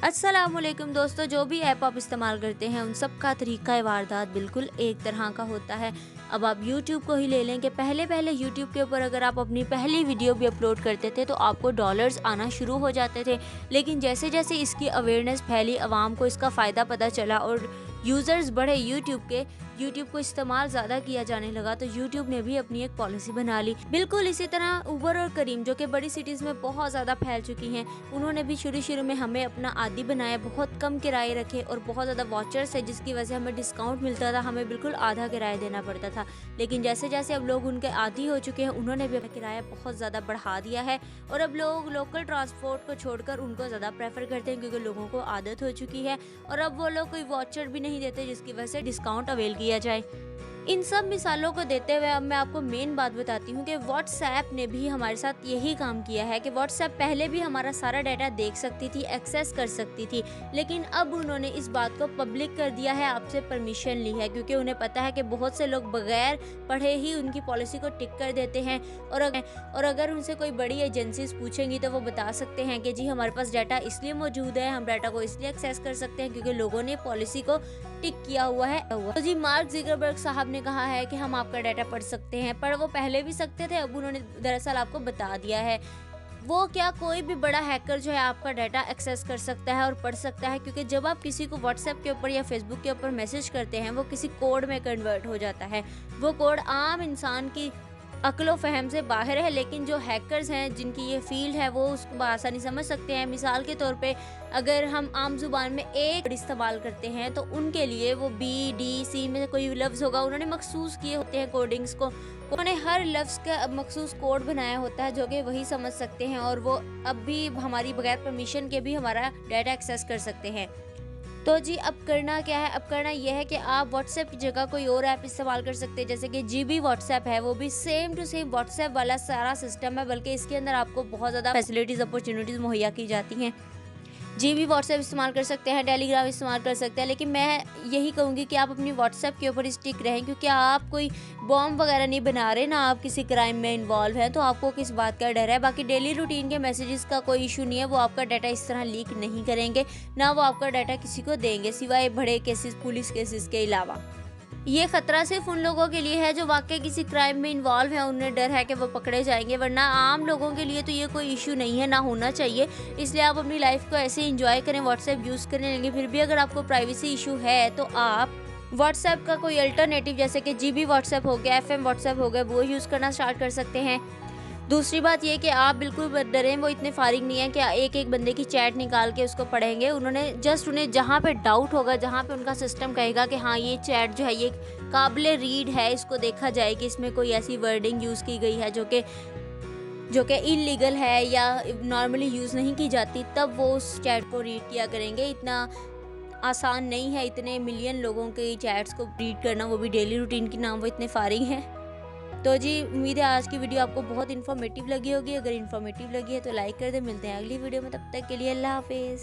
अस्सलामुअलैकुम दोस्तों, जो भी ऐप आप इस्तेमाल करते हैं उन सब का तरीका वारदात बिल्कुल एक तरह का होता है। अब आप YouTube को ही ले लें कि पहले YouTube के ऊपर अगर आप अपनी पहली वीडियो भी अपलोड करते थे तो आपको डॉलर्स आना शुरू हो जाते थे। लेकिन जैसे जैसे इसकी अवेयरनेस फैली, आवाम को इसका फ़ायदा पता चला और यूज़र्स बढ़े यूट्यूब को इस्तेमाल ज़्यादा किया जाने लगा, तो यूट्यूब ने भी अपनी एक पॉलिसी बना ली। बिल्कुल इसी तरह उबर और करीम, जो कि बड़ी सिटीज़ में बहुत ज़्यादा फैल चुकी हैं, उन्होंने भी शुरू में हमें अपना आदी बनाया, बहुत कम किराए रखे और बहुत ज़्यादा वाचर्स है जिसकी वजह से हमें डिस्काउंट मिलता था, हमें बिल्कुल आधा किराया देना पड़ता था। लेकिन जैसे जैसे अब लोग उनके आदी हो चुके हैं, उन्होंने भी अपना किराया बहुत ज़्यादा बढ़ा दिया है और अब लोग लोकल ट्रांसपोर्ट को छोड़कर उनको ज़्यादा प्रेफर करते हैं क्योंकि लोगों को आदत हो चुकी है और अब वो लोग कोई वाचर भी नहीं देते जिसकी वजह से डिस्काउंट अवेल किया जाए। इन सब मिसालों को देते हुए अब मैं आपको मेन बात बताती हूँ कि व्हाट्सएप ने भी हमारे साथ यही काम किया है कि व्हाट्सएप पहले भी हमारा सारा डाटा देख सकती थी, एक्सेस कर सकती थी, लेकिन अब उन्होंने इस बात को पब्लिक कर दिया है, आपसे परमिशन ली है क्योंकि उन्हें पता है कि बहुत से लोग बगैर पढ़े ही उनकी पॉलिसी को टिक कर देते हैं और अगर उनसे कोई बड़ी एजेंसीज पूछेंगी तो वो बता सकते हैं कि जी हमारे पास डाटा इसलिए मौजूद है, हम डाटा को इसलिए एक्सेस कर सकते हैं क्योंकि लोगों ने पॉलिसी को टिक किया हुआ है। तो जी मार्क ज़ुकरबर्ग साहब ने कहा है कि हम आपका डाटा पढ़ सकते हैं, पर वो पहले भी सकते थे, अब उन्होंने दरअसल आपको बता दिया है। वो क्या, कोई भी बड़ा हैकर जो है आपका डाटा एक्सेस कर सकता है और पढ़ सकता है क्योंकि जब आप किसी को व्हाट्सएप के ऊपर या फेसबुक के ऊपर मैसेज करते हैं वो किसी कोड में कन्वर्ट हो जाता है। वो कोड आम इंसान की अक्लो फ़हम से बाहर है, लेकिन जो हैकर्स हैं जिनकी ये फील्ड है वो उसको बआसानी समझ सकते हैं। मिसाल के तौर पे अगर हम आम ज़ुबान में एक वर्ड इस्तेमाल करते हैं तो उनके लिए वो बी, डी, सी में कोई लफ्ज़ होगा, उन्होंने मखसूस किए होते हैं कोडिंग्स को, उन्होंने हर लफ्ज़ का मखसूस कोड बनाया होता है जो कि वही समझ सकते हैं और वो अब भी हमारी बगैर परमिशन के भी हमारा डाटा एक्सेस कर सकते हैं। तो जी अब करना क्या है, अब करना यह है कि आप व्हाट्सएप की जगह कोई और ऐप इस्तेमाल कर सकते हैं, जैसे कि जीबी व्हाट्सएप है, वो भी सेम टू सेम व्हाट्सएप वाला सारा सिस्टम है, बल्कि इसके अंदर आपको बहुत ज़्यादा फैसिलिटीज़ अपॉर्चुनिटीज़ मुहैया की जाती हैं। जीबी व्हाट्सएप इस्तेमाल कर सकते हैं, टेलीग्राम इस्तेमाल कर सकते हैं, लेकिन मैं यही कहूँगी कि आप अपनी व्हाट्सएप के ऊपर स्टिक रहें क्योंकि आप कोई बॉम्ब वगैरह नहीं बना रहे, ना आप किसी क्राइम में इन्वॉल्व हैं, तो आपको किस बात का डर है। बाकी डेली रूटीन के मैसेजेस का कोई इशू नहीं है, वो आपका डाटा इस तरह लीक नहीं करेंगे, ना वो आपका डाटा किसी को देंगे सिवाय बड़े केसेस, पुलिस केसेस के अलावा। ये खतरा सिर्फ उन लोगों के लिए है जो वाकई किसी क्राइम में इन्वॉल्व है, उन्हें डर है कि वो पकड़े जाएंगे, वरना आम लोगों के लिए तो ये कोई इशू नहीं है, ना होना चाहिए। इसलिए आप अपनी लाइफ को ऐसे इंजॉय करें, व्हाट्सएप यूज़ करें, लेकिन फिर भी अगर आपको प्राइवेसी इशू है तो आप व्हाट्सएप का कोई अल्टरनेटिव जैसे कि जीबी व्हाट्सएप हो गया, एफएम व्हाट्सएप हो गया, वो यूज़ करना स्टार्ट कर सकते हैं। दूसरी बात ये कि आप बिल्कुल मत डरें, वो इतने फारिग नहीं है कि एक-एक बंदे की चैट निकाल के उसको पढ़ेंगे। उन्हें जहाँ पे डाउट होगा, जहाँ पे उनका सिस्टम कहेगा कि हाँ ये चैट जो है ये काबिले रीड है, इसको देखा जाए कि इसमें कोई ऐसी वर्डिंग यूज़ की गई है जो कि इल्लीगल है या नॉर्मली यूज़ नहीं की जाती, तब वो उस चैट को रीड किया करेंगे। इतना आसान नहीं है इतने मिलियन लोगों के चैट्स को रीड करना, वो भी डेली रूटीन की, नाम वो इतने फारिग हैं। तो जी उम्मीद है आज की वीडियो आपको बहुत इन्फॉर्मेटिव लगी होगी। अगर इन्फॉर्मेटिव लगी है तो लाइक कर दें। मिलते हैं अगली वीडियो में, तब तक के लिए अल्लाह हाफिज़।